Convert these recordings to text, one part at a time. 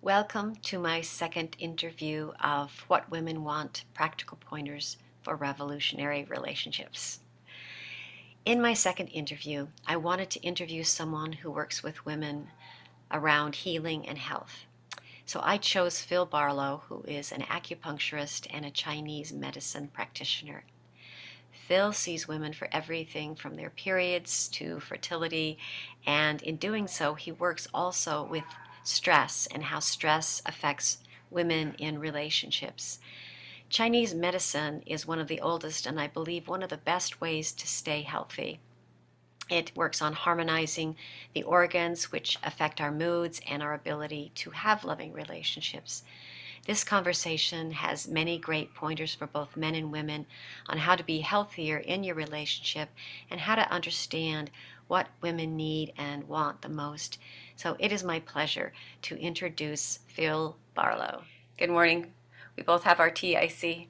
Welcome to my second interview of What Women Want: Practical Pointers for Revolutionary Relationships. In my second interview, I wanted to interview someone who works with women around healing and health. So I chose Phil Barlow, who is an acupuncturist and a Chinese medicine practitioner. Phil sees women for everything from their periods to fertility, and in doing so, he works also with stress and how stress affects women in relationships. Chinese medicine is one of the oldest and I believe one of the best ways to stay healthy. It works on harmonizing the organs which affect our moods and our ability to have loving relationships. This conversation has many great pointers for both men and women on how to be healthier in your relationship and how to understand what women need and want the most. So it is my pleasure to introduce Phil Barlow. Good morning. We both have our tea, I see.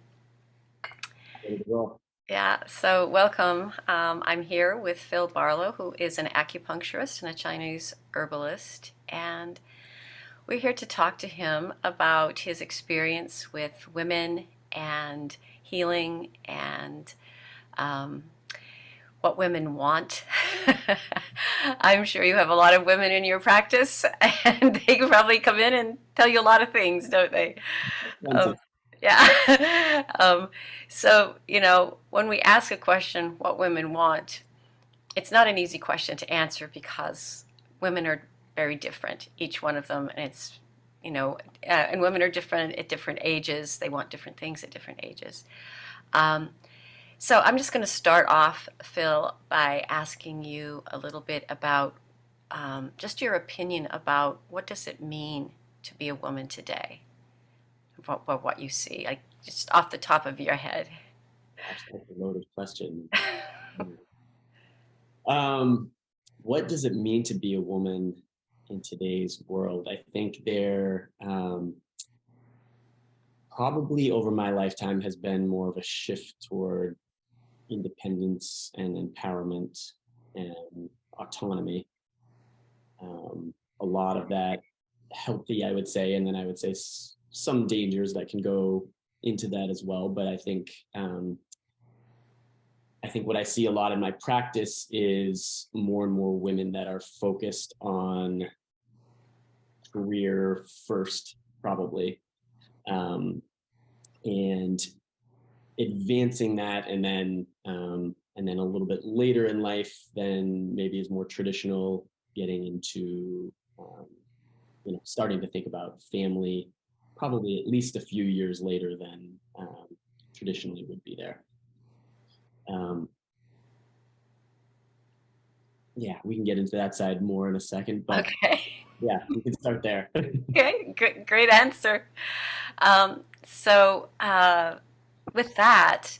Ready to go. Yeah, so welcome. I'm here with Phil Barlow, who is an acupuncturist and a Chinese herbalist, and we're here to talk to him about his experience with women and healing and um, what women want. I'm sure you have a lot of women in your practice, and they probably come in and tell you a lot of things, don't they? Um, Plenty. yeah. So, when we ask a question, what women want, it's not an easy question to answer because women are very different, each one of them, and and women are different at different ages. They want different things at different ages. Um, so I'm just going to start off, Phil, by asking you a little bit about just your opinion about what does it mean to be a woman today, what you see, like just off the top of your head. Gosh, that's a loaded question. Um, what does it mean to be a woman in today's world? I think there probably over my lifetime has been more of a shift toward independence and empowerment and autonomy. A lot of that healthy, I would say, and then I would say some dangers that can go into that as well. But I think what I see a lot in my practice is more and more women that are focused on career first, probably, um, and advancing that, and then a little bit later in life, then maybe is more traditional, getting into um, starting to think about family, probably at least a few years later than traditionally would be there. Um, yeah, we can get into that side more in a second, but Okay. yeah, we can start there. Okay, great answer. So, with that,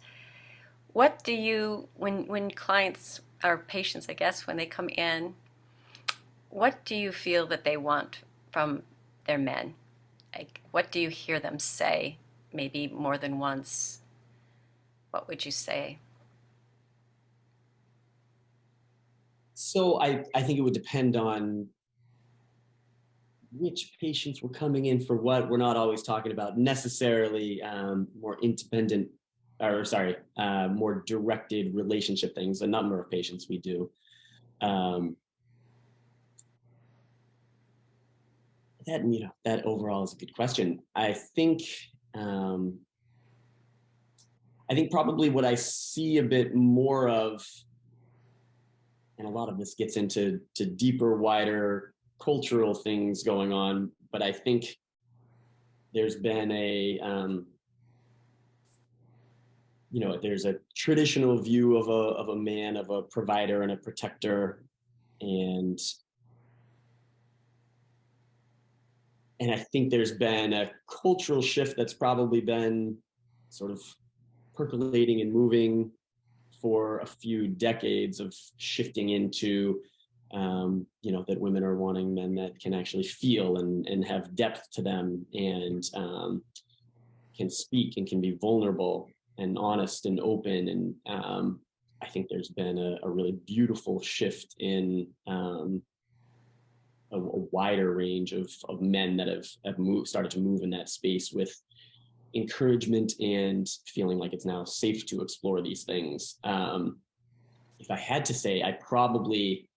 what do you, when clients or patients, I guess, when they come in, what do you feel that they want from their men? Like, what do you hear them say, maybe more than once? What would you say? So I think it would depend on which patients were coming in for what. We're not always talking about necessarily more independent, or sorry, more directed relationship things. A number of patients we do. Um, that overall is a good question. Um, I think probably what I see a bit more of, and a lot of this gets into deeper, wider cultural things going on. But I think there's been there's a traditional view of a man, of a provider and a protector, and I think there's been a cultural shift that's probably been sort of percolating and moving for a few decades, of shifting into that women are wanting men that can actually feel and have depth to them, and can speak and can be vulnerable and honest and open. And I think there's been a really beautiful shift in a wider range of men that have started to move in that space with encouragement and feeling like it's now safe to explore these things. If I had to say, I probably,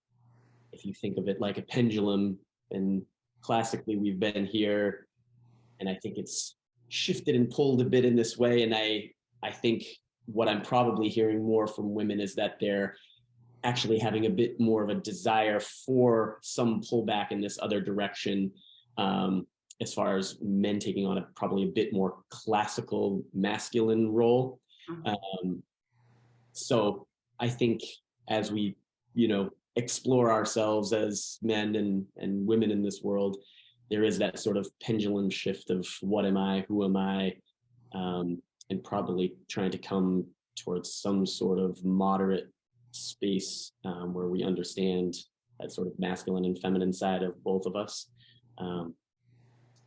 if you think of it like a pendulum, and classically we've been here, and I think it's shifted and pulled a bit in this way. And I think what I'm probably hearing more from women is that they're actually having a bit more of a desire for some pullback in this other direction, as far as men taking on probably a bit more classical masculine role. So I think as we, explore ourselves as men and women in this world, there is that sort of pendulum shift of what am I, who am I, and probably trying to come towards some sort of moderate space where we understand that sort of masculine and feminine side of both of us.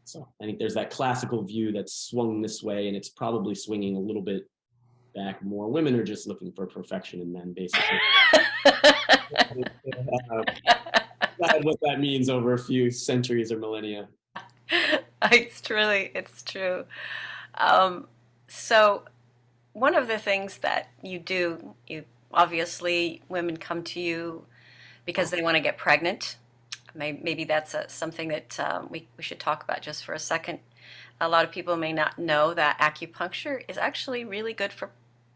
So I think there's that classical view that's swung this way, and it's probably swinging a little bit back. More women are just looking for perfection in men, basically. What that means over a few centuries or millennia. It's true. So one of the things that you do, obviously women come to you because they want to get pregnant. Maybe that's something that we should talk about just for a second. A lot of people may not know that acupuncture is actually really good for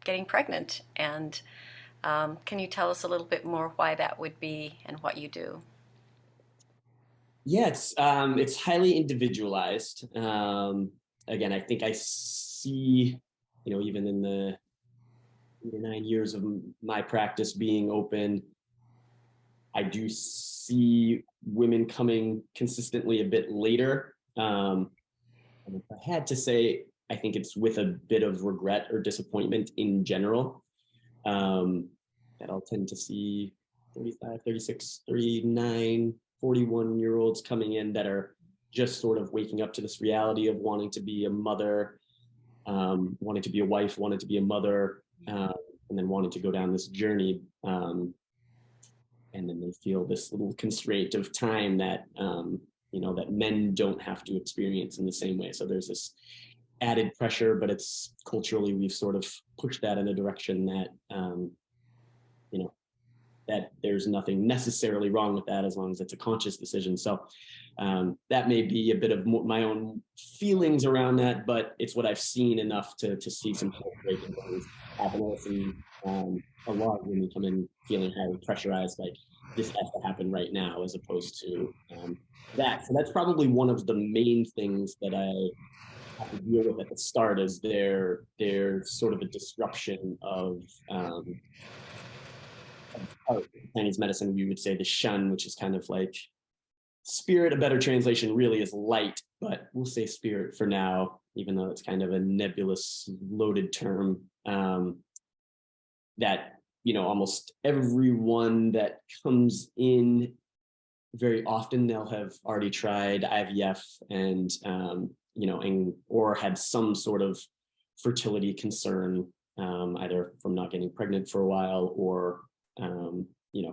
getting pregnant. And can you tell us a little bit more why that would be and what you do? Yeah, it's highly individualized. Again, I think I see, even in the 9 years of my practice being open, I do see women coming consistently a bit later. And if I had to say, I think it's with a bit of regret or disappointment in general, that I'll tend to see 35, 36, 39, 41-year-olds coming in that are just sort of waking up to this reality of wanting to be a mother, wanting to be a wife, wanting to be a mother, and then wanting to go down this journey. And then they feel this little constraint of time that, that men don't have to experience in the same way. So there's this added pressure, but it's culturally, we've sort of pushed that in a direction that, that there's nothing necessarily wrong with that as long as it's a conscious decision. So that may be a bit of my own feelings around that, but it's what I've seen enough to see some breaking things happen. And a lot of women come in feeling highly pressurized, like this has to happen right now, as opposed to that. So that's probably one of the main things that I have to deal with at the start, is there's sort of a disruption of Chinese medicine. We would say the Shen, which is kind of like spirit. A better translation really is light, but we'll say spirit for now, even though it's kind of a nebulous, loaded term. That, almost everyone that comes in, very often they'll have already tried IVF and, or had some sort of fertility concern, either from not getting pregnant for a while, or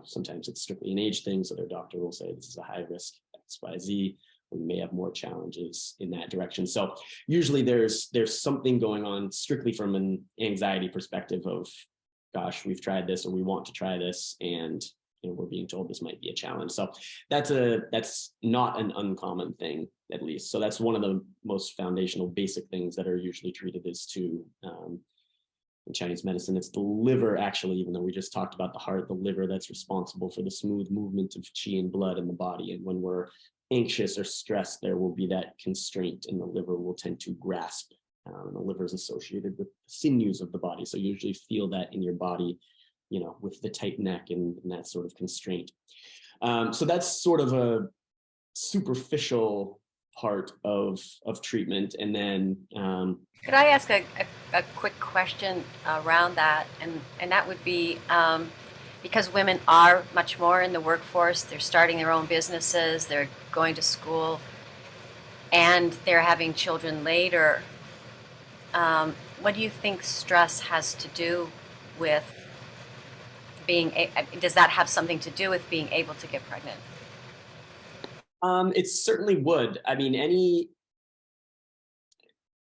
sometimes it's strictly an age thing. So their doctor will say, this is a high risk XYZ. We may have more challenges in that direction. So usually there's something going on strictly from an anxiety perspective of, gosh, we've tried this, or we want to try this, and we're being told this might be a challenge. So that's not an uncommon thing, at least. So that's one of the most foundational basic things that are usually treated is to in Chinese medicine. It's the liver, actually, even though we just talked about the heart, the liver that's responsible for the smooth movement of qi and blood in the body. And when we're anxious or stressed, there will be that constraint, and the liver will tend to grasp. And the liver is associated with the sinews of the body. So you usually feel that in your body, with the tight neck and that sort of constraint. So that's sort of a superficial part of treatment. And then could I ask a quick question around that? And that would be, because women are much more in the workforce, they're starting their own businesses, they're going to school, and they're having children later. What do you think stress has to do with does that have something to do with being able to get pregnant? It certainly would. I mean,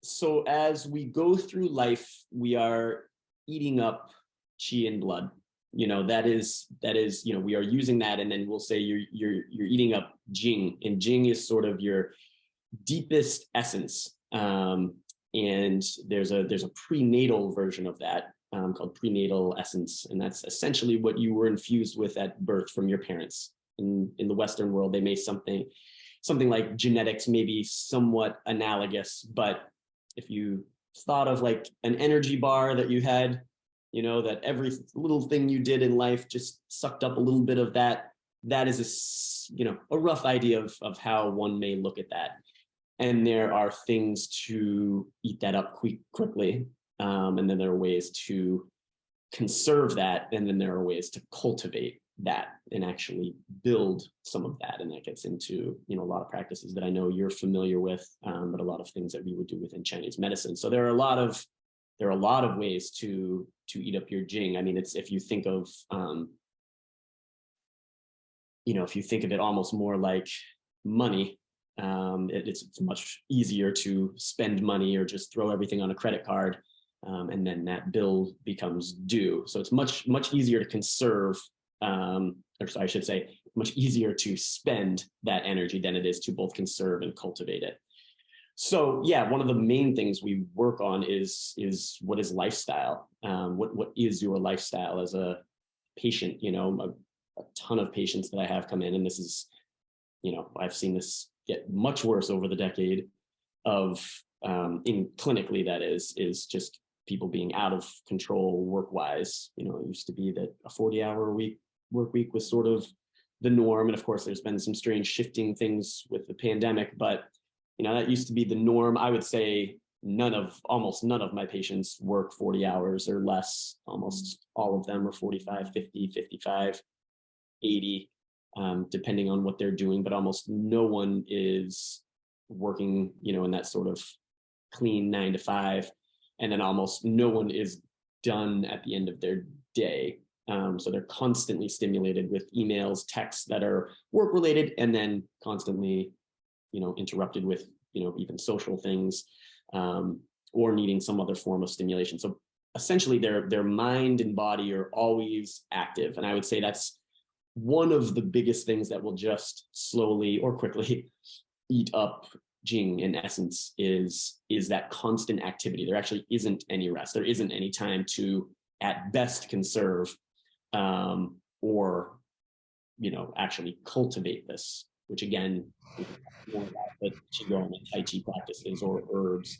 so as we go through life, we are eating up chi and blood. That is, we are using that, and then we'll say you're eating up jing, and jing is sort of your deepest essence. And there's a prenatal version of that called prenatal essence, and that's essentially what you were infused with at birth from your parents. In the Western world, they may something like genetics, maybe somewhat analogous, but if you thought of like an energy bar that you had, that every little thing you did in life just sucked up a little bit of that. That is a rough idea of how one may look at that. And there are things to eat that up quickly. And then there are ways to conserve that. And then there are ways to cultivate that and actually build some of that. And that gets into, a lot of practices that I know you're familiar with, but a lot of things that we would do within Chinese medicine. So there are a lot of ways to eat up your jing. I mean, it's, if you think of, if you think of it almost more like money, it's much easier to spend money or just throw everything on a credit card, and then that bill becomes due. So it's much easier to conserve, or sorry, I should say, much easier to spend that energy than it is to both conserve and cultivate it. So yeah, one of the main things we work on is what is lifestyle? What is your lifestyle as a patient? A ton of patients that I have come in, and this is, I've seen this get much worse over the decade of, in clinically, that is just people being out of control work-wise. It used to be that a 40-hour work week was sort of the norm. And of course, there's been some strange shifting things with the pandemic, but that used to be the norm. I would say almost none of my patients work 40 hours or less. Almost all of them are 45, 50, 55, 80, depending on what they're doing, but almost no one is working, in that sort of clean 9 to 5. And then almost no one is done at the end of their day. So they're constantly stimulated with emails, texts that are work related, and then constantly, interrupted with, even social things, or needing some other form of stimulation. So essentially their mind and body are always active. And I would say that's one of the biggest things that will just slowly or quickly eat up jing, in essence, is that constant activity. There actually isn't any rest. There isn't any time to, at best, conserve, or actually cultivate this, which again, more about the qigong and tai chi practices or herbs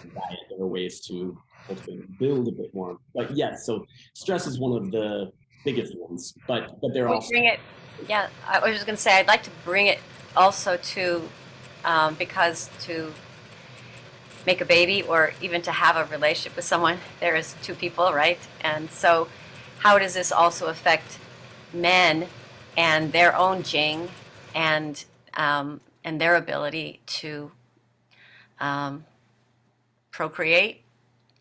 and diet. There are ways to cultivate and build a bit more. But yes, so stress is one of the biggest ones, but they're also. Bring it. Yeah, I was just going to say I'd like to bring it also to, because to make a baby or even to have a relationship with someone, there is two people, right? And so how does this also affect men and their own jing and their ability to procreate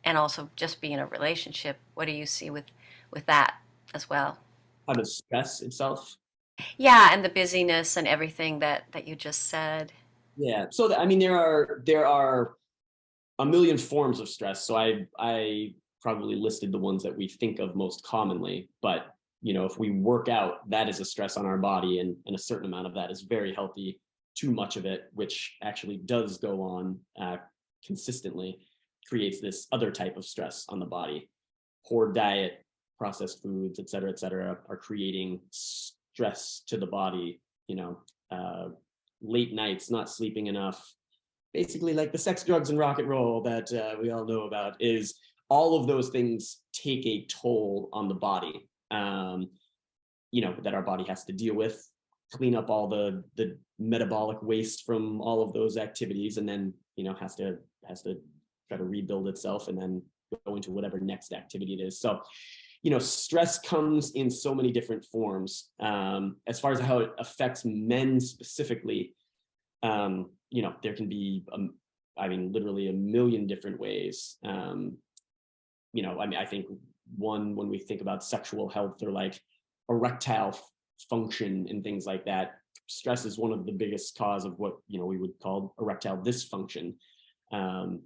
and also just be in a relationship? What do you see with that as well? How does stress itself? Yeah, and the busyness and everything that you just said. Yeah. So I mean, there are a million forms of stress. So I probably listed the ones that we think of most commonly, but if we work out, that is a stress on our body, and a certain amount of that is very healthy. Too much of it, which actually does go on consistently, creates this other type of stress on the body. Poor diet, processed foods, et cetera, are creating stress to the body. Late nights, not sleeping enough, basically like the sex, drugs, and rock and roll that we all know about, is all of those things take a toll on the body, that our body has to deal with, clean up all the metabolic waste from all of those activities, and then, has to try to rebuild itself and then go into whatever next activity it is. So, stress comes in so many different forms. As far as how it affects men specifically, there can be, literally a million different ways. I think when we think about sexual health or like erectile function and things like that, stress is one of the biggest cause of what, we would call erectile dysfunction. Um,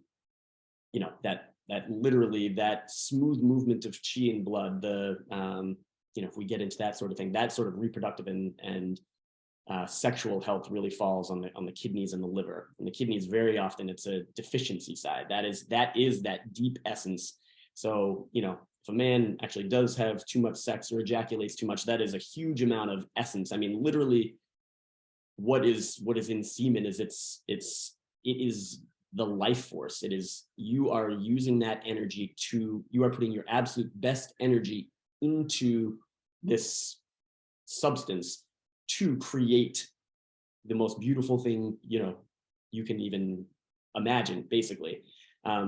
that literally, that smooth movement of chi and blood, if we get into that sort of thing, that sort of reproductive and sexual health really falls on the kidneys and the liver. And the kidneys, very often, it's a deficiency side. That is that deep essence. So, if a man actually does have too much sex or ejaculates too much, that is a huge amount of essence. I mean, literally, what is in semen is it is the life force. It is, you are using that energy you are putting your absolute best energy into this substance to create the most beautiful thing, you can even imagine, basically.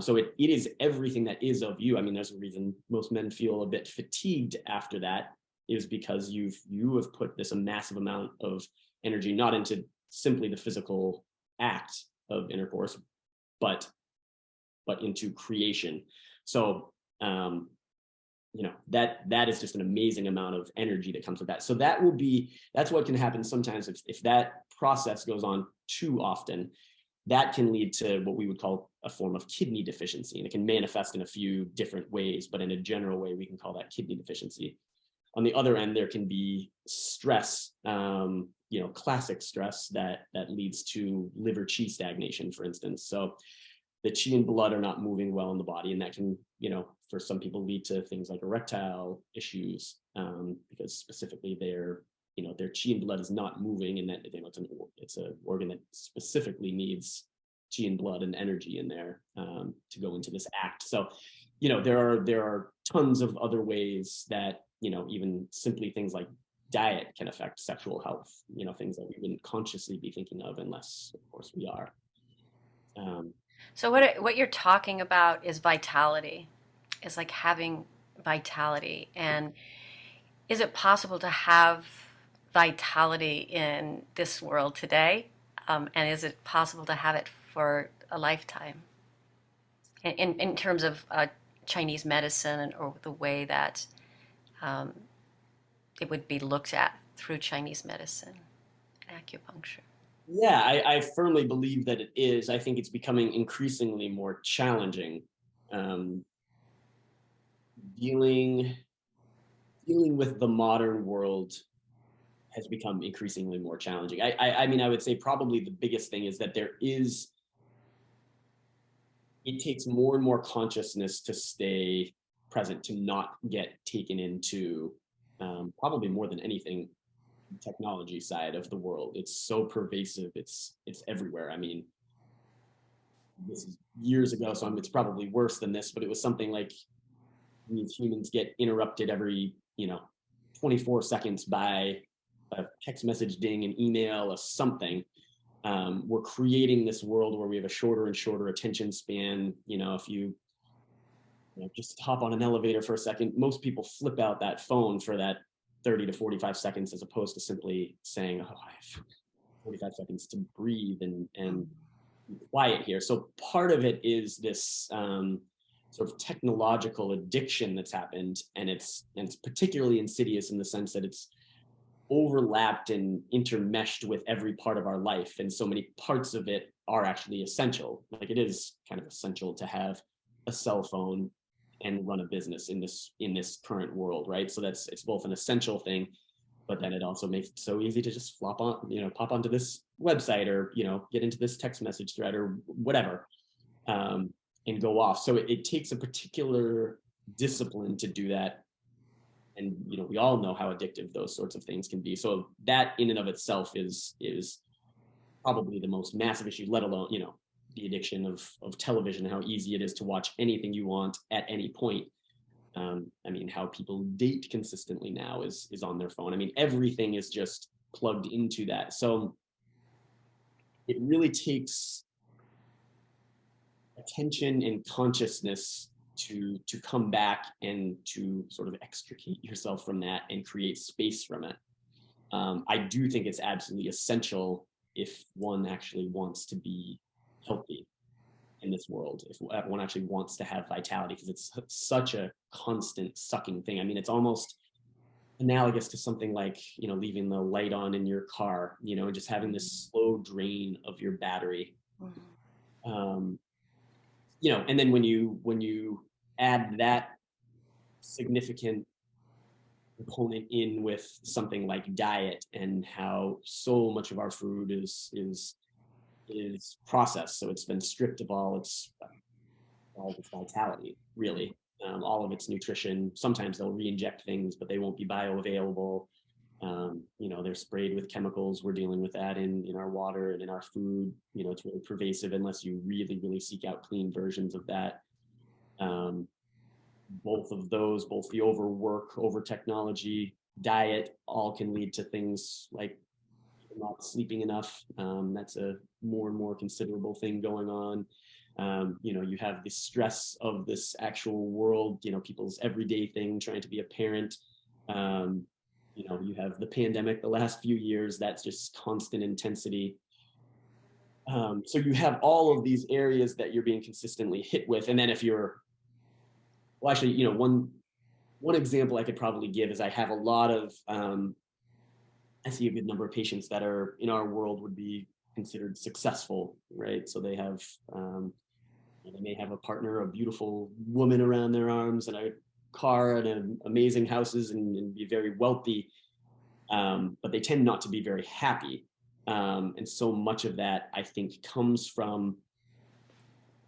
So it is everything that is of you. I mean, there's a reason most men feel a bit fatigued after that, is because you have put this a massive amount of energy, not into simply the physical act of intercourse, but into creation. So that is just an amazing amount of energy that comes with that. So that's what can happen sometimes if that process goes on too often. That can lead to what we would call a form of kidney deficiency, and it can manifest in a few different ways, but in a general way, we can call that kidney deficiency. On the other end, there can be stress, classic stress that leads to liver chi stagnation, for instance. So the chi and blood are not moving well in the body, and that can, for some people, lead to things like erectile issues, because specifically their chi and blood is not moving, and that it's an organ that specifically needs chi and blood and energy in there to go into this act. So, there are tons of other ways that, even simply things like diet can affect sexual health, things that we wouldn't consciously be thinking of unless, of course, we are. So what you're talking about is vitality. It's like having vitality. And is it possible to have vitality in this world today? And is it possible to have it for a lifetime? In terms of Chinese medicine, or the way that it would be looked at through Chinese medicine and acupuncture. Yeah, I firmly believe that it is. I think it's becoming increasingly more challenging. Um, dealing with the modern world has become increasingly more challenging. I mean, I would say probably the biggest thing is that it takes more and more consciousness to stay present, to not get taken into, probably more than anything, technology side of the world. It's so pervasive. It's everywhere. I mean, this is years ago, so it's probably worse than this, but it was something like humans get interrupted every 24 seconds by a text message ding, an email, or something. We're creating this world where we have a shorter and shorter attention span. If you just hop on an elevator for a second, most people flip out that phone for that 30 to 45 seconds, as opposed to simply saying, oh, I have 45 seconds to breathe and be quiet here. So part of it is this sort of technological addiction that's happened, and it's particularly insidious in the sense that it's overlapped and intermeshed with every part of our life, and so many parts of it are actually essential. Like, it is kind of essential to have a cell phone and run a business in this current world, right? So it's both an essential thing, but then it also makes it so easy to just pop onto this website, or get into this text message thread or whatever, and go off. So it takes a particular discipline to do that, and we all know how addictive those sorts of things can be. So that in and of itself is probably the most massive issue, let alone the addiction of television, how easy it is to watch anything you want at any point. I mean, how people date consistently now is on their phone. I mean, everything is just plugged into that. So it really takes attention and consciousness to come back and to sort of extricate yourself from that and create space from it. I do think it's absolutely essential if one actually wants to be healthy in this world, if one actually wants to have vitality, because it's such a constant sucking thing. I mean, it's almost analogous to something like, leaving the light on in your car, and just having this slow drain of your battery. Um, and then when you add that significant component in with something like diet and how so much of our food is processed, so it's been stripped of all its vitality, really, all of its nutrition. Sometimes they'll re-inject things, but they won't be bioavailable. They're sprayed with chemicals. We're dealing with that in our water and in our food. It's really pervasive unless you really, really seek out clean versions of that. Both of those, both the overwork, over technology, diet, all can lead to things like not sleeping enough. That's a more and more considerable thing going on. You have the stress of this actual world, people's everyday thing, trying to be a parent. You have the pandemic the last few years, that's just constant intensity. So you have all of these areas that you're being consistently hit with. And then if you're, well, actually, one example I could probably give is I have a lot of, I see a good number of patients that are in our world would be considered successful, right? So they have, they may have a partner, a beautiful woman around their arms, and a car and amazing houses, and be very wealthy, but they tend not to be very happy. And so much of that, I think, comes from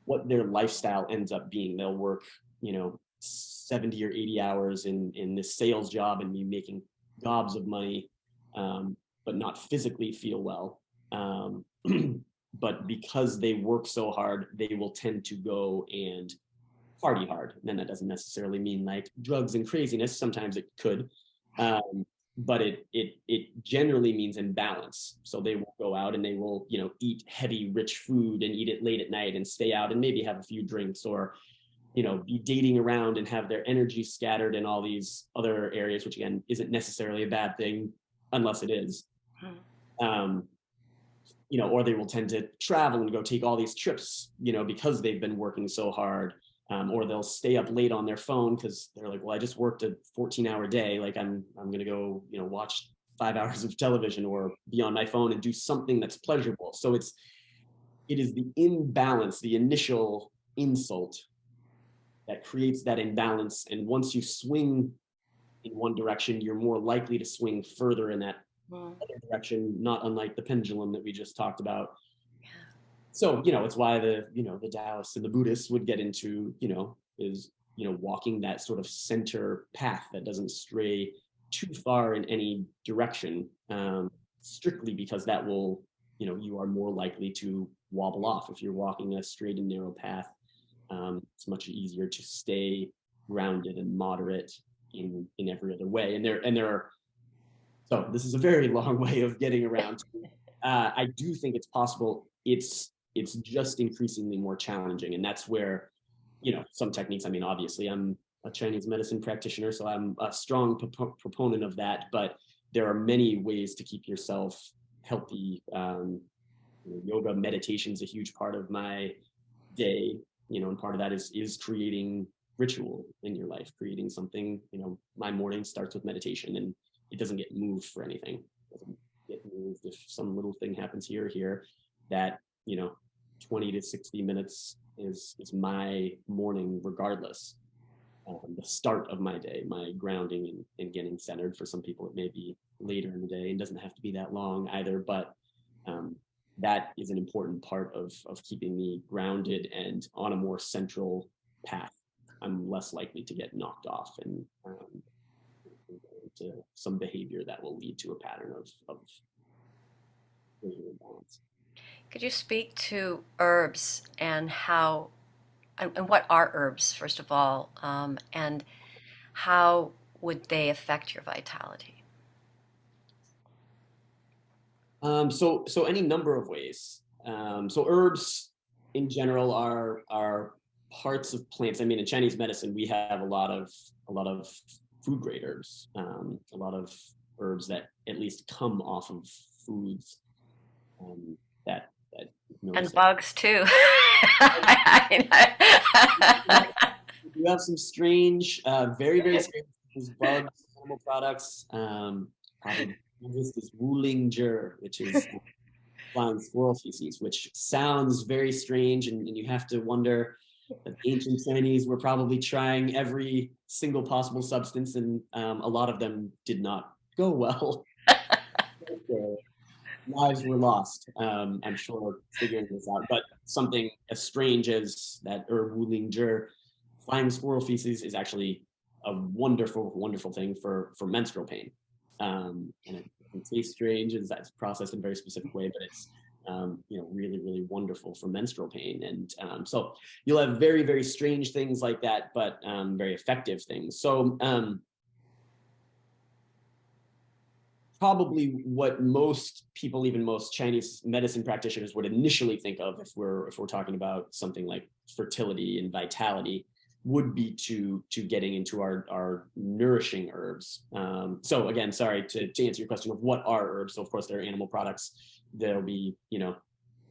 what their lifestyle ends up being. They'll work, 70 or 80 hours in this sales job and be making gobs of money, but not physically feel well. But because they work so hard, they will tend to go and party hard. And that doesn't necessarily mean like drugs and craziness. Sometimes it could, but it generally means imbalance. So they will go out and they will, eat heavy, rich food and eat it late at night and stay out and maybe have a few drinks, or be dating around and have their energy scattered in all these other areas, which again isn't necessarily a bad thing unless it is. Or they will tend to travel and go take all these trips, because they've been working so hard. Or they'll stay up late on their phone because they're like, well, I just worked a 14-hour day. Like I'm going to go, watch 5 hours of television or be on my phone and do something that's pleasurable. So it is the imbalance, the initial insult that creates that imbalance. And once you swing in one direction, you're more likely to swing further in that other direction, not unlike the pendulum that we just talked about. So, it's why the Taoists and the Buddhists would get into, walking that sort of center path that doesn't stray too far in any direction, strictly because that will, you are more likely to wobble off. If you're walking a straight and narrow path, it's much easier to stay grounded and moderate in every other way. And there are, so this is a very long way of getting around to, I do think it's possible. It's just increasingly more challenging. And that's where, some techniques, obviously I'm a Chinese medicine practitioner, so I'm a strong proponent of that, but there are many ways to keep yourself healthy. Yoga, meditation is a huge part of my day, and part of that is creating ritual in your life, creating something. My morning starts with meditation, and it doesn't get moved for anything. It doesn't get moved if some little thing happens here or here. That 20 to 60 minutes is my morning, regardless. The start of my day, my grounding and getting centered. For some people, it may be later in the day and doesn't have to be that long either, but that is an important part of keeping me grounded and on a more central path. I'm less likely to get knocked off and to some behavior that will lead to a pattern of imbalance. Could you speak to herbs and how, and what are herbs, first of all, and how would they affect your vitality? So any number of ways. So herbs in general are parts of plants. In Chinese medicine, we have a lot of food grade herbs, a lot of herbs that at least come off of foods that And bugs too. You have some strange, very, very strange There's bugs, animal products. Probably the biggest is Wuling, which is flying squirrel feces, which sounds very strange, and you have to wonder that the ancient Chinese were probably trying every single possible substance, and a lot of them did not go well. Lives were lost, I'm sure, figuring this out. But something as strange as that Wuling, flying squirrel feces, is actually a wonderful, wonderful thing for menstrual pain. And it tastes strange, and that's processed in a very specific way, but it's really, really wonderful for menstrual pain. And so you'll have very, very strange things like that, but very effective things. So probably what most people, even most Chinese medicine practitioners, would initially think of if we're talking about something like fertility and vitality, would be to getting into our nourishing herbs. So again, sorry to answer your question of what are herbs. So of course, there are animal products. There'll be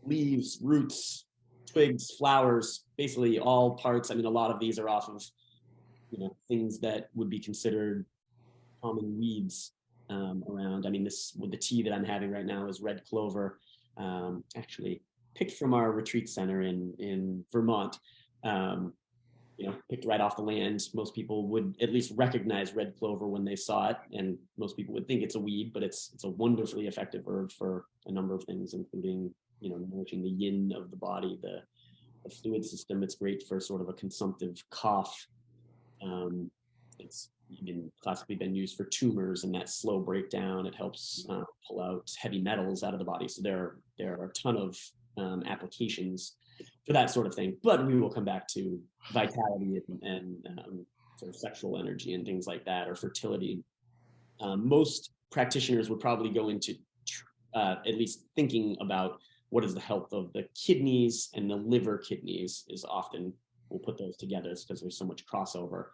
leaves, roots, twigs, flowers, basically all parts. I mean, a lot of these are off of things that would be considered common weeds around. I mean, the tea that I'm having right now is red clover, actually picked from our retreat center in Vermont. Picked right off the land. Most people would at least recognize red clover when they saw it, and most people would think it's a weed, but it's a wonderfully effective herb for a number of things, including nourishing the yin of the body, the fluid system. It's great for sort of a consumptive cough. It's even classically been used for tumors and that slow breakdown. It helps pull out heavy metals out of the body. So there are a ton of applications for that sort of thing. But we will come back to vitality and sort of sexual energy and things like that, or fertility. Most practitioners would probably go into at least thinking about what is the health of the kidneys, and the liver kidneys is often, we'll put those together because there's so much crossover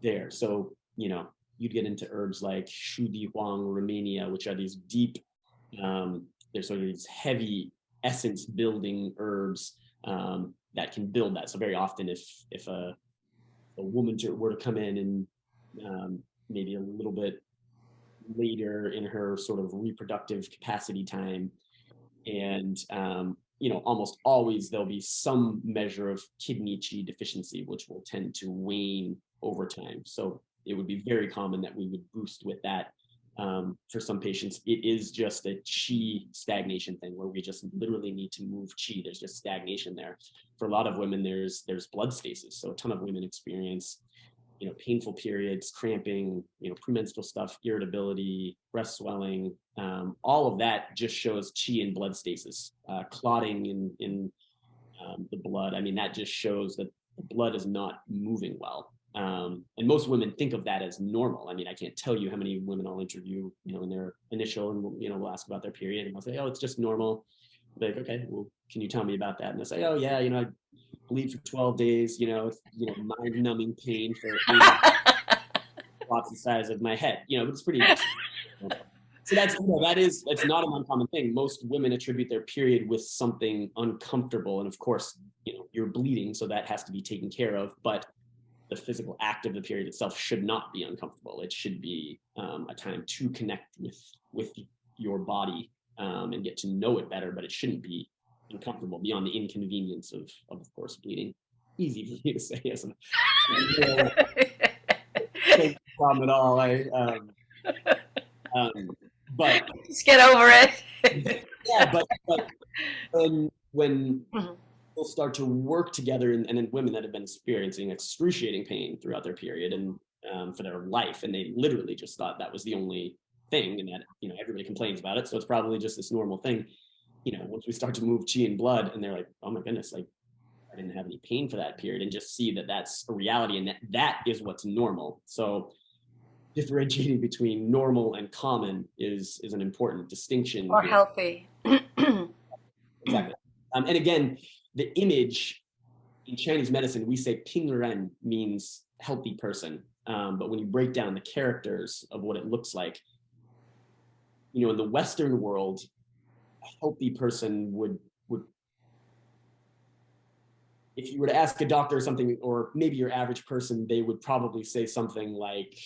there. So, you'd get into herbs like Shu Di Huang, Romania, which are these deep, they're sort of these heavy essence building herbs that can build that. So very often if a woman were to come in and maybe a little bit later in her sort of reproductive capacity time, and almost always there'll be some measure of kidney qi deficiency, which will tend to wane over time. So it would be very common that we would boost with that. For some patients, it is just a qi stagnation thing where we just literally need to move qi. There's just stagnation there. For a lot of women, there's blood stasis. So a ton of women experience painful periods, cramping, premenstrual stuff, irritability, breast swelling, all of that just shows qi and blood stasis, clotting in the blood. I mean, that just shows that the blood is not moving well. And most women think of that as normal. I mean, I can't tell you how many women I'll interview, in their initial, and we'll ask about their period, and I'll say, oh, it's just normal. Like, okay, well, can you tell me about that? And they'll say, oh yeah, I bleed for 12 days, mind-numbing pain for lots the size of my head. It's pretty. So that's not an uncommon thing. Most women attribute their period with something uncomfortable, and of course, you're bleeding, so that has to be taken care of. But the physical act of the period itself should not be uncomfortable. It should be a time to connect with your body and get to know it better. But it shouldn't be uncomfortable beyond the inconvenience of course, bleeding. Easy for me to say, isn't it? No problem at all. But just get over it. Yeah, but when people start to work together, and then women that have been experiencing excruciating pain throughout their period and for their life, and they literally just thought that was the only thing, and that everybody complains about it, so it's probably just this normal thing. Once we start to move qi and blood, and they're like, oh my goodness, like I didn't have any pain for that period, and just see that that's a reality, and that is what's normal. So differentiating between normal and common is an important distinction. Or healthy. Exactly. And again, the image in Chinese medicine, we say ping ren means healthy person. But when you break down the characters of what it looks like, in the Western world, a healthy person would, if you were to ask a doctor or something, or maybe your average person, they would probably say something like,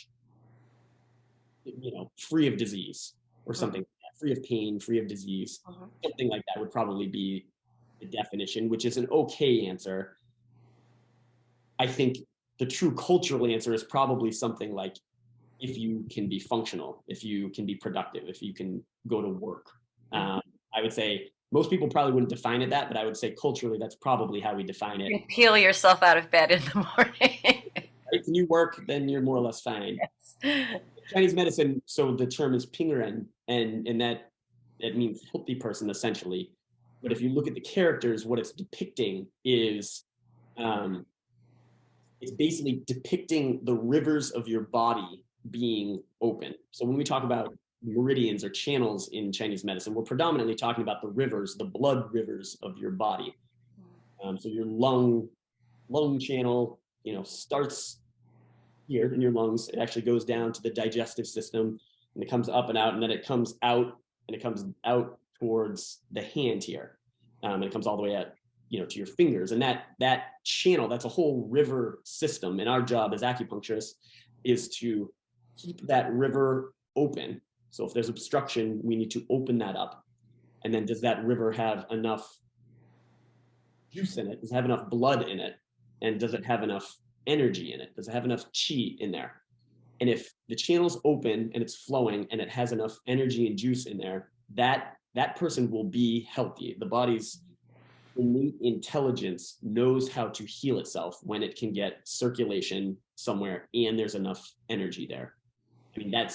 free of disease or something, free of pain, free of disease, something like that would probably be the definition, which is an okay answer. I think the true cultural answer is probably something like, if you can be functional, if you can be productive, if you can go to work. I would say most people probably wouldn't define it that, but I would say culturally, that's probably how we define it. You peel yourself out of bed in the morning. Right? Can you work? Then you're more or less fine. Yes. Chinese medicine, so the term is pingren, and that means healthy person essentially. But if you look at the characters, what it's depicting is it's basically depicting the rivers of your body being open. So when we talk about meridians or channels in Chinese medicine, we're predominantly talking about the rivers, the blood rivers of your body. So your lung channel, starts here in your lungs. It actually goes down to the digestive system, and it comes up and out, and then it comes out, and it comes out towards the hand here, and it comes all the way out, to your fingers. And that channel, that's a whole river system. And our job as acupuncturists is to keep that river open. So if there's obstruction, we need to open that up. And then does that river have enough juice in it? Does it have enough blood in it? And does it have enough energy in it? Does it have enough chi in there? And if the channel's open and it's flowing and it has enough energy and juice in there, that person will be healthy. The body's innate intelligence knows how to heal itself when it can get circulation somewhere and there's enough energy there. I mean,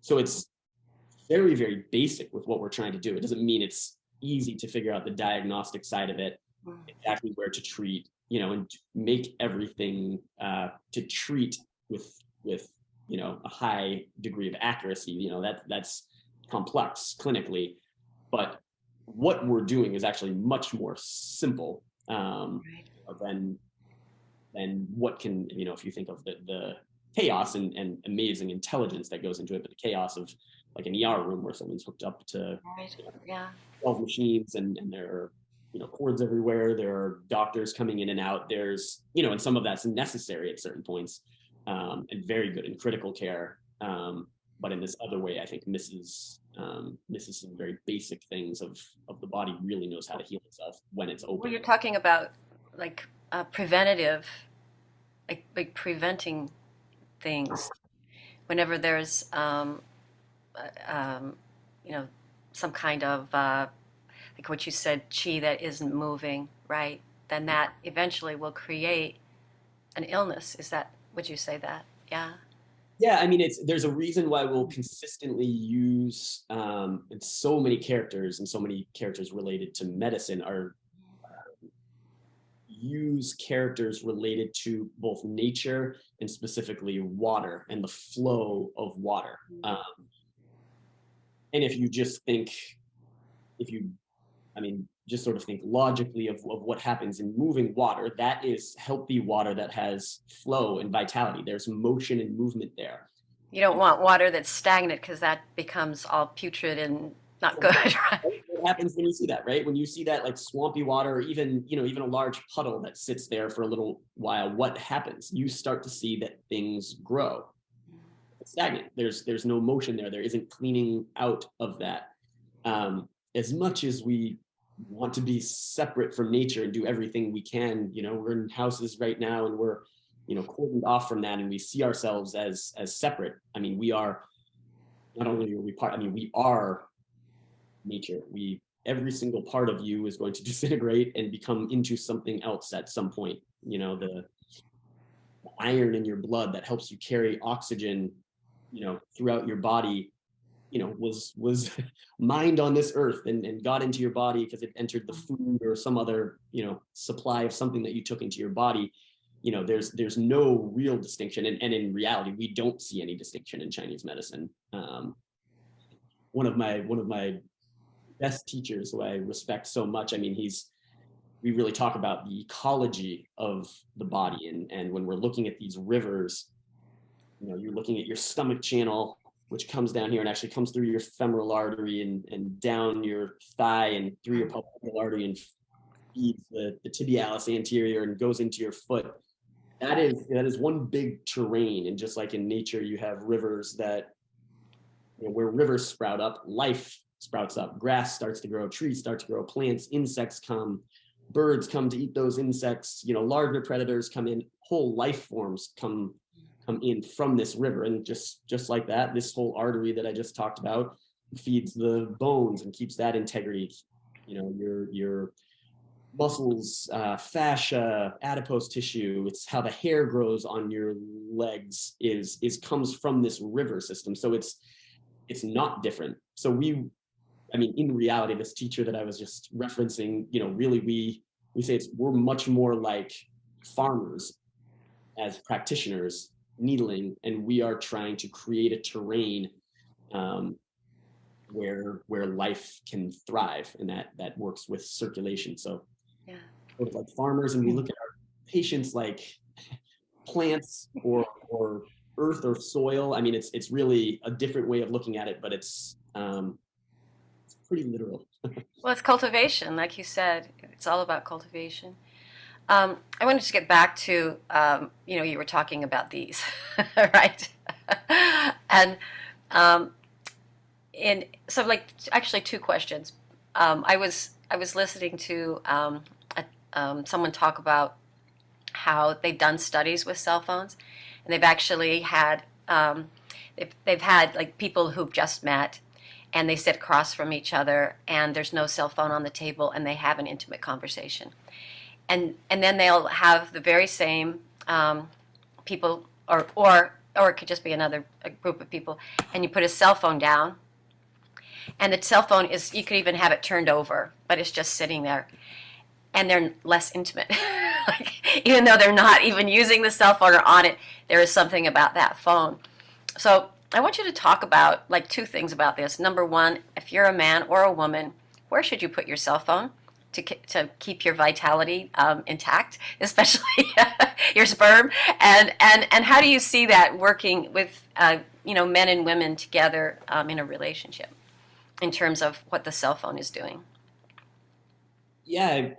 so it's very, very basic with what we're trying to do. It doesn't mean it's easy to figure out the diagnostic side of it, exactly where to treat, and make everything to treat with a high degree of accuracy. That's complex clinically, but what we're doing is actually much more simple than what can, if you think of the chaos and amazing intelligence that goes into it, but the chaos of like an ER room where someone's hooked up to 12 machines and there are cords everywhere, there are doctors coming in and out, there's and some of that's necessary at certain points, and very good in critical care, but in this other way I think misses some very basic things of the body really knows how to heal itself when it's open. Well, you're talking about like preventative, like preventing things whenever there's some kind of like what you said, chi that isn't moving right, then that eventually will create an illness. Would you say that? Yeah, I mean, there's a reason why we'll consistently use and so many characters related to medicine are use characters related to both nature and specifically water and the flow of water. And if you just sort of think logically of what happens in moving water, that is healthy water that has flow and vitality. There's motion and movement there. You don't want water that's stagnant because that becomes all putrid and not good, right? What happens when you see that, right? When you see that like swampy water, or even a large puddle that sits there for a little while, what happens? You start to see that things grow. It's stagnant. There's no motion there. There isn't cleaning out of that. As much as we want to be separate from nature and do everything we can, we're in houses right now and we're cordoned off from that, and we see ourselves as separate. I mean, we are not only are we part, I mean, we are nature. Every single part of you is going to disintegrate and become into something else at some point. The iron in your blood that helps you carry oxygen throughout your body was mined on this earth and got into your body because it entered the food or some other supply of something that you took into your body. There's no real distinction, and in reality we don't see any distinction in Chinese medicine. One of my best teachers, who I respect so much, I mean, we really talk about the ecology of the body, and when we're looking at these rivers, you're looking at your stomach channel, which comes down here and actually comes through your femoral artery and down your thigh and through your popliteal artery and feeds the tibialis anterior and goes into your foot. That is one big terrain. And just like in nature, you have rivers that where rivers sprout up, life sprouts up, grass starts to grow, trees start to grow, plants, insects come, birds come to eat those insects, larger predators come in, whole life forms come in from this river. And just like that, this whole artery that I just talked about feeds the bones and keeps that integrity. Your muscles, fascia, adipose tissue, it's how the hair grows on your legs is comes from this river system. So it's not different. So in reality, this teacher that I was just referencing, really we say we're much more like farmers as practitioners needling, and we are trying to create a terrain where life can thrive, and that works with circulation. So Yeah. sort of like farmers, and we look at our patients like plants or earth or soil. I mean, it's really a different way of looking at it, but it's pretty literal. Well, it's cultivation, like you said. It's all about cultivation. I wanted to get back to, you were talking about these, right? And so, like, actually, two questions. I was listening to someone talk about how they've done studies with cell phones, and they've actually had they've had like people who've just met, and they sit across from each other, and there's no cell phone on the table, and they have an intimate conversation, and then they'll have the very same people, or it could just be a group of people, and you put a cell phone down, and the cell phone is, you could even have it turned over, but it's just sitting there, and they're less intimate. Like, even though they're not even using the cell phone or on it, there is something about that phone. So I want you to talk about like two things about this. Number one, if you're a man or a woman, where should you put your cell phone to keep your vitality intact, especially your sperm? And how do you see that working with men and women together in a relationship in terms of what the cell phone is doing? Yeah,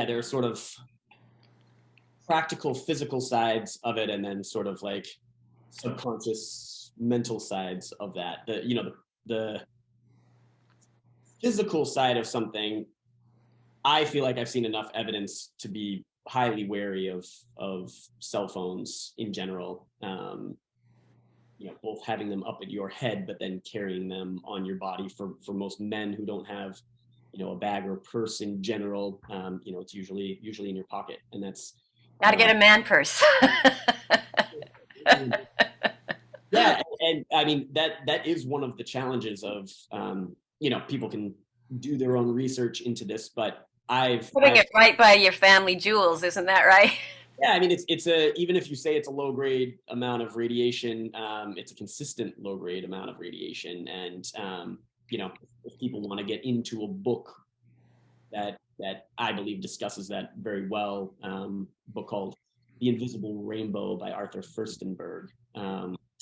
there are sort of practical physical sides of it, and then sort of like subconscious mental sides of that. The physical side of something, I feel like I've seen enough evidence to be highly wary of cell phones in general. Both having them up at your head, but then carrying them on your body. For most men who don't have, a bag or purse in general, it's usually in your pocket, and that's Got to get a man purse. yeah, and I mean that is one of the challenges of people can do their own research into this, but Putting it right by your family jewels, isn't that right? Yeah, I mean it's a, even if you say it's a low grade amount of radiation, it's a consistent low grade amount of radiation, and if people want to get into a book that I believe discusses that very well, book called The Invisible Rainbow by Arthur Furstenberg,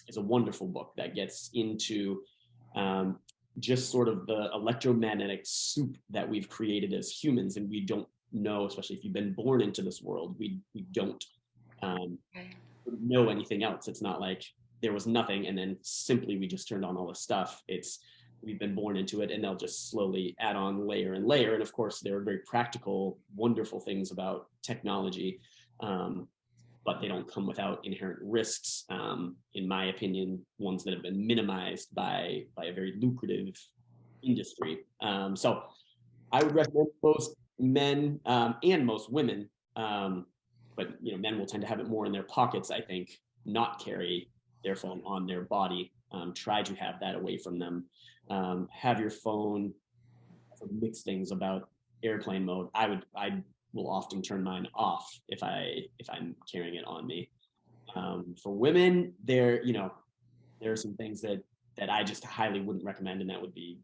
is a wonderful book that gets into just sort of the electromagnetic soup that we've created as humans, and we don't know, especially if you've been born into this world, we don't know anything else. It's not like there was nothing and then simply we just turned on all this stuff. It's, we've been born into it, and they'll just slowly add on layer and layer. And of course, there are very practical, wonderful things about technology, but they don't come without inherent risks. In my opinion, ones that have been minimized by a very lucrative industry. So I would recommend most men and most women, but men will tend to have it more in their pockets, I think, not carry their phone on their body. Try to have that away from them. Have your phone, mix things about airplane mode. I will often turn mine off if I'm carrying it on me. For women, there are some things that I just highly wouldn't recommend, and that would be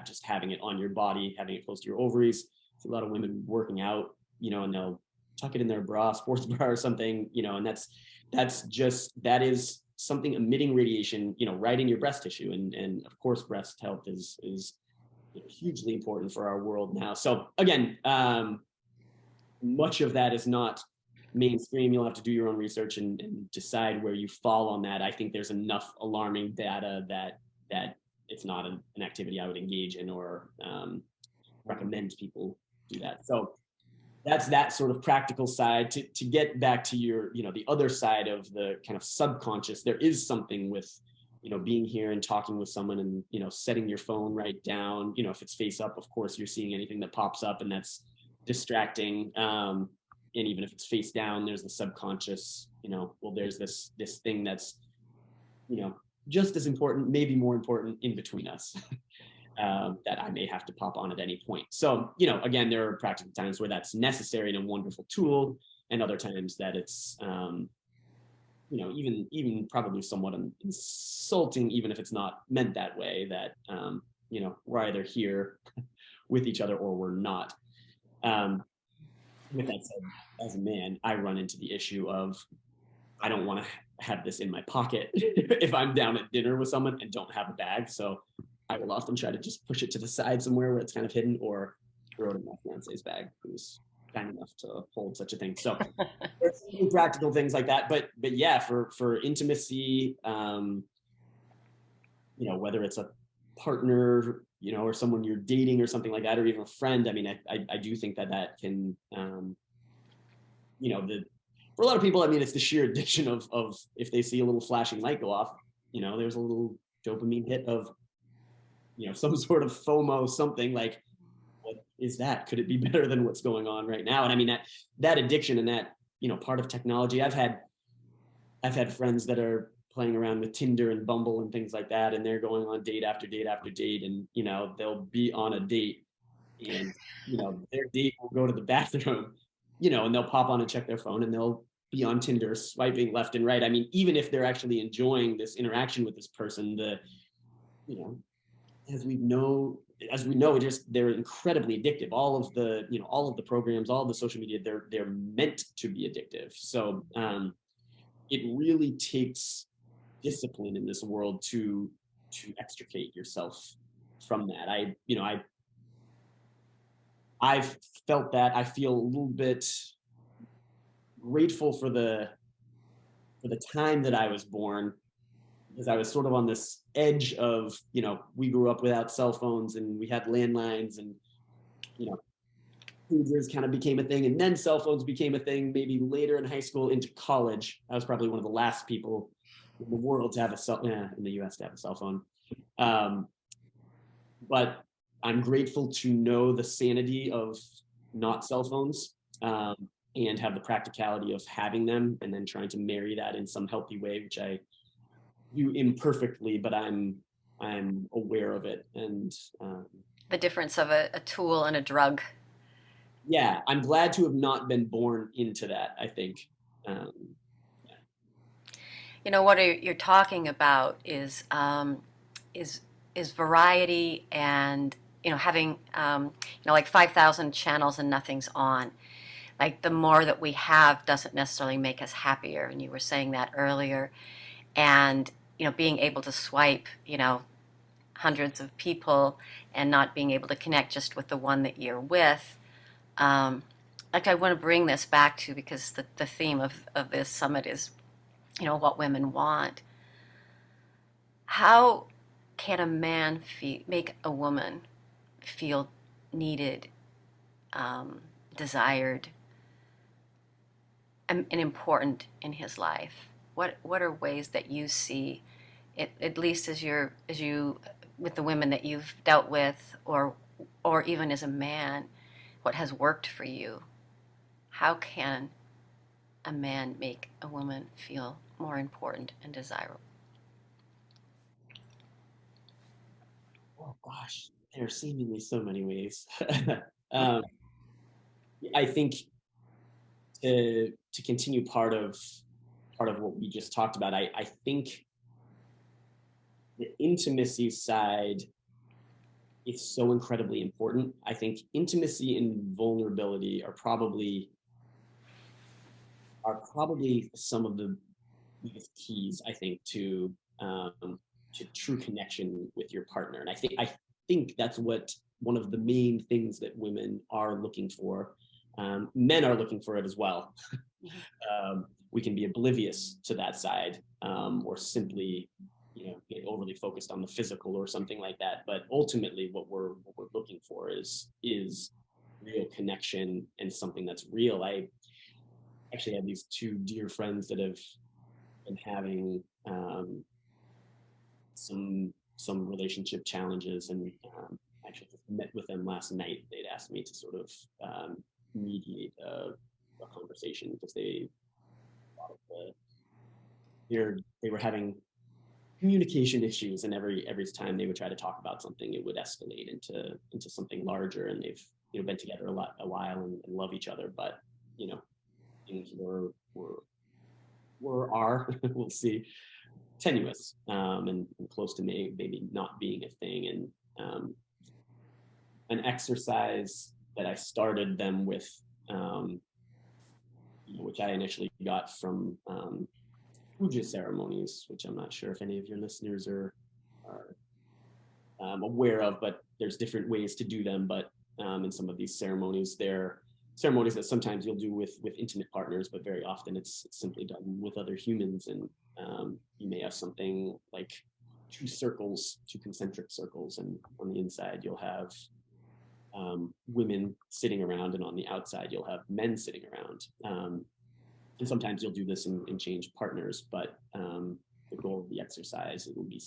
just having it on your body, having it close to your ovaries. There's a lot of women working out, and they'll tuck it in their bra, sports bra or something, and that is something emitting radiation, right in your breast tissue, and of course breast health is hugely important for our world now. So again, much of that is not mainstream. You'll have to do your own research and decide where you fall on that. I think there's enough alarming data that it's not an activity I would engage in or recommend people do that. So that's that sort of practical side. To get back to your, the other side of the kind of subconscious, there is something with, being here and talking with someone and, setting your phone right down. If it's face up, of course, you're seeing anything that pops up and that's distracting. And even if it's face down, there's the subconscious, well, there's this thing that's, just as important, maybe more important in between us. That I may have to pop on at any point. So, again, there are practical times where that's necessary and a wonderful tool, and other times that it's, even probably somewhat insulting, even if it's not meant that way, that, we're either here with each other or we're not. With that said, as a man, I run into the issue of, I don't want to have this in my pocket if I'm down at dinner with someone and don't have a bag. So I will often try to just push it to the side somewhere where it's kind of hidden, or throw it in my fiance's bag, who's kind enough to hold such a thing. So there's some practical things like that. But yeah, for intimacy, whether it's a partner, or someone you're dating or something like that, or even a friend, I mean, I do think that can, for a lot of people, I mean, it's the sheer addiction of if they see a little flashing light go off, there's a little dopamine hit of, some sort of FOMO, something like, what is that? Could it be better than what's going on right now? And I mean, that addiction and that, part of technology, I've had friends that are playing around with Tinder and Bumble and things like that, and they're going on date after date after date, and, they'll be on a date and, their date will go to the bathroom, and they'll pop on and check their phone and they'll be on Tinder swiping left and right. I mean, even if they're actually enjoying this interaction with this person, as we know, they're incredibly addictive. All of the programs, all of the social media, they're meant to be addictive. So it really takes discipline in this world to extricate yourself from that. I've felt that. I feel a little bit grateful for the time that I was born, because I was sort of on this edge of, we grew up without cell phones and we had landlines, and, pagers kind of became a thing, and then cell phones became a thing maybe later in high school into college. I was probably one of the last people in the world to have in the US to have a cell phone. But I'm grateful to know the sanity of not cell phones, and have the practicality of having them, and then trying to marry that in some healthy way, which I do imperfectly, but I'm aware of it. And The difference of a tool and a drug. yeah, I'm glad to have not been born into that, I think. What you're talking about is variety, and having like 5,000 channels and nothing's on. Like, the more that we have doesn't necessarily make us happier, and you were saying that earlier. And being able to swipe hundreds of people and not being able to connect just with the one that you're with. Like, I want to bring this back to, because the theme of this summit is what women want. How can a man make a woman feel needed, desired, and important in his life? What are ways that you see it, at least as you with the women that you've dealt with, or even as a man, what has worked for you? How can a man make a woman feel more important and desirable? Oh gosh, there are seemingly so many ways. I think to continue part of what we just talked about, I think the intimacy side is so incredibly important. I think intimacy and vulnerability are probably some of the biggest keys, I think, to true connection with your partner. And I think that's one of the main things that women are looking for. Men are looking for it as well. We can be oblivious to that side, or simply, get overly focused on the physical or something like that. But ultimately, what we're looking for is real connection and something that's real. I actually have these two dear friends that have been having some relationship challenges, and actually just met with them last night. They'd asked me to sort of mediate a conversation because they thought of they were having communication issues, and every time they would try to talk about something, it would escalate into something larger. And they've been together a while and love each other, but things are we'll see, tenuous, and close to maybe not being a thing. And an exercise that I started them with, which I initially got from puja ceremonies, which I'm not sure if any of your listeners are aware of, but there's different ways to do them. But in some of these ceremonies, they're ceremonies that sometimes you'll do with intimate partners, but very often it's simply done with other humans. And you may have something like two concentric circles, and on the inside you'll have women sitting around, and on the outside you'll have men sitting around. And sometimes you'll do this and change partners, but the goal of the exercise, it will be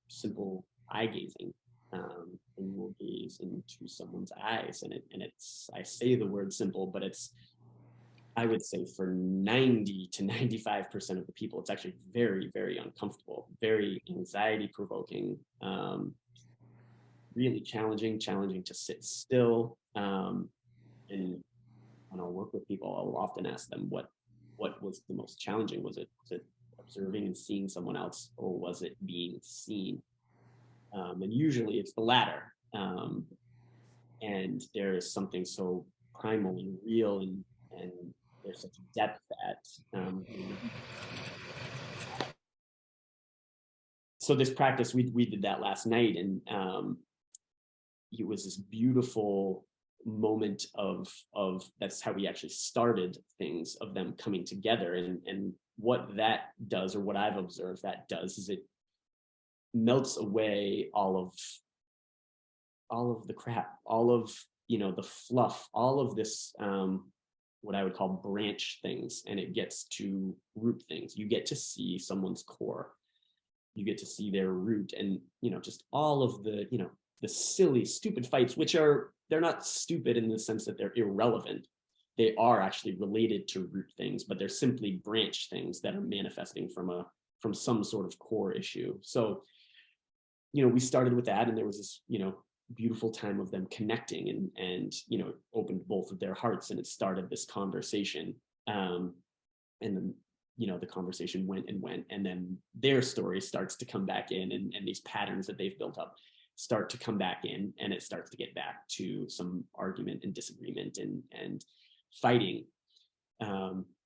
simple eye gazing. And you will gaze into someone's eyes, and it's, I say the word simple, but it's, I would say for 90 to 95% of the people, it's actually very, very uncomfortable, very anxiety provoking, really challenging to sit still. And when I'll work with people, I'll often ask them what was the most challenging. Was it observing and seeing someone else, or was it being seen? And usually it's the latter. And there is something so primal and real, and there's such depth that so this practice, we did that last night, and it was this beautiful moment of that's how we actually started things, of them coming together. And what that does, or what I've observed that does, is it melts away all of the crap, all of the fluff, all of this what I would call branch things, and it gets to root things. You get to see someone's core, you get to see their root, and just all of the silly, stupid fights, which they're not stupid in the sense that they're irrelevant. They are actually related to root things, but they're simply branch things that are manifesting from some sort of core issue. So we started with that, and there was this beautiful time of them connecting, and opened both of their hearts, and it started this conversation. And then the conversation went, and then their story starts to come back in, and these patterns that they've built up start to come back in, and it starts to get back to some argument and disagreement and fighting.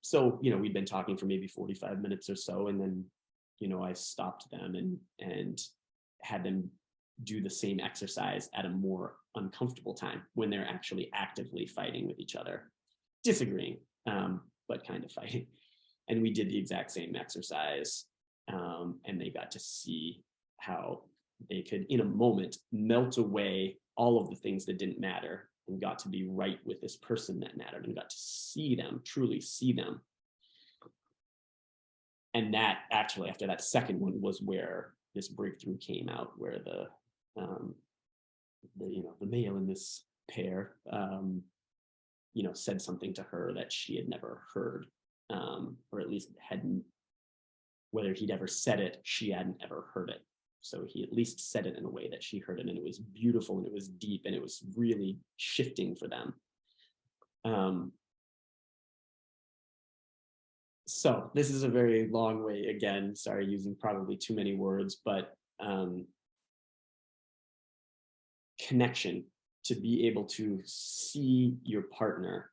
So we'd been talking for maybe 45 minutes or so, and then I stopped them and had them do the same exercise at a more uncomfortable time, when they're actually actively fighting with each other, disagreeing, but kind of fighting. And we did the exact same exercise, and they got to see how they could, in a moment, melt away all of the things that didn't matter, and got to be right with this person that mattered, and got to see them, truly see them. And that actually, after that second one, was where this breakthrough came out, where the male in this pair, said something to her that she had never heard, or at least hadn't, whether he'd ever said it, she hadn't ever heard it. So he at least said it in a way that she heard it, and it was beautiful, and it was deep, and it was really shifting for them. So this is a very long way, again, sorry, using probably too many words, but connection, to be able to see your partner,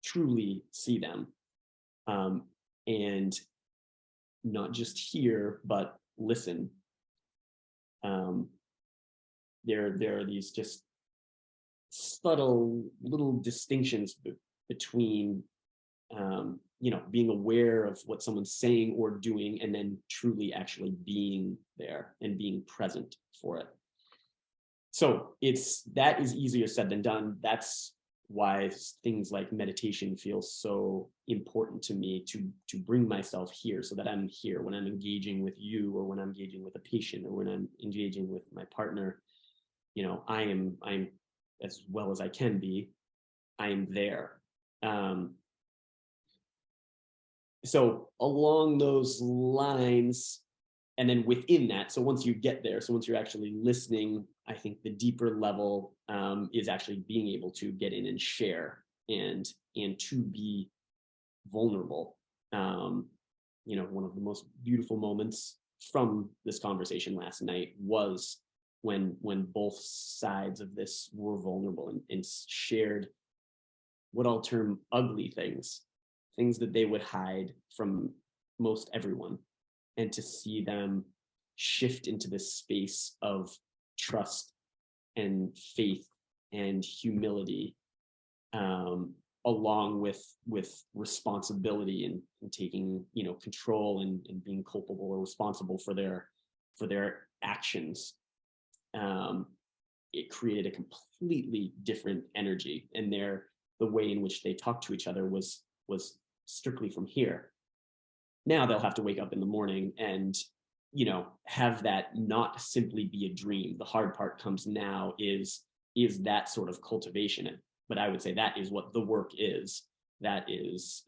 truly see them, and not just hear, but listen. There are these just subtle little distinctions between being aware of what someone's saying or doing, and then truly actually being there and being present for it. So that is easier said than done. That's why things like meditation feel so important to me, to bring myself here, so that I'm here when I'm engaging with you, or when I'm engaging with a patient, or when I'm engaging with my partner. I'm as well as I can be, I'm there. So along those lines, and then within that, so once you get there, so once you're actually listening, I think the deeper level is actually being able to get in and share, and to be vulnerable. One of the most beautiful moments from this conversation last night was when both sides of this were vulnerable, and shared what I'll term ugly things that they would hide from most everyone, and to see them shift into this space of trust and faith and humility, along with responsibility, and taking control, and being culpable or responsible for their actions. It created a completely different energy, and the way in which they talked to each other was strictly from here. Now they'll have to wake up in the morning and have that not simply be a dream. The hard part comes now, is that sort of cultivation. But I would say that is what the work is. That is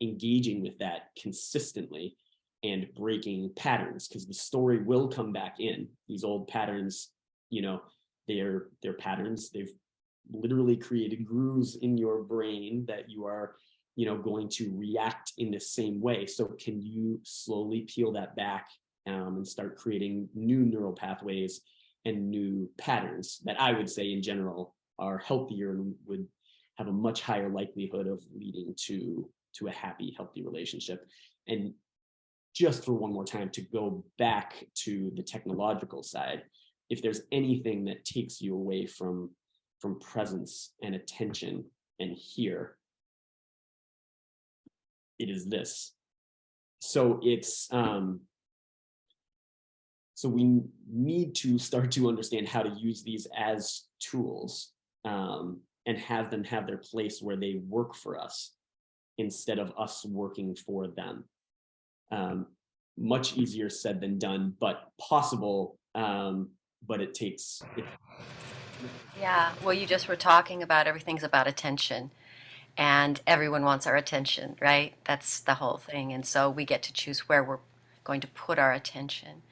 engaging with that consistently, and breaking patterns, because the story will come back in. These old patterns, they're patterns. They've literally created grooves in your brain that you are going to react in the same way. So can you slowly peel that back, and start creating new neural pathways and new patterns that I would say in general are healthier, and would have a much higher likelihood of leading to a happy, healthy relationship. And just for one more time, to go back to the technological side, if there's anything that takes you away from presence and attention and here, it is this. So so we need to start to understand how to use these as tools, and have them have their place where they work for us, instead of us working for them. Much easier said than done, but possible. But it takes. Yeah, well, you just were talking about everything's about attention, and everyone wants our attention, right? That's the whole thing. And so we get to choose where we're going to put our attention.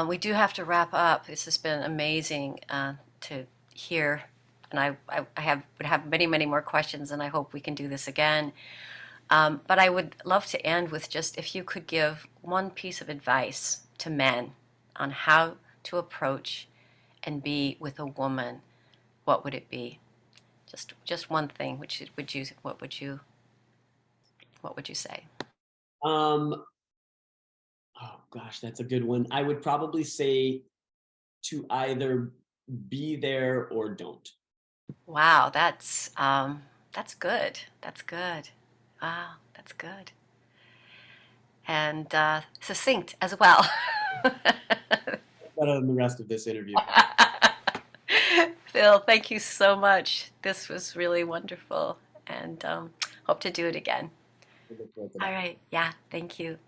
We do have to wrap up. This has been amazing to hear, and I would have many, many more questions, and I hope we can do this again. But I would love to end with just, if you could give one piece of advice to men on how to approach and be with a woman, what would it be? Just one thing. What would you say? Oh gosh, that's a good one. I would probably say to either be there or don't. Wow, that's good. That's good. Wow, that's good. And succinct as well. Better than the rest of this interview. Phil, thank you so much. This was really wonderful, and hope to do it again. All right. Yeah, thank you.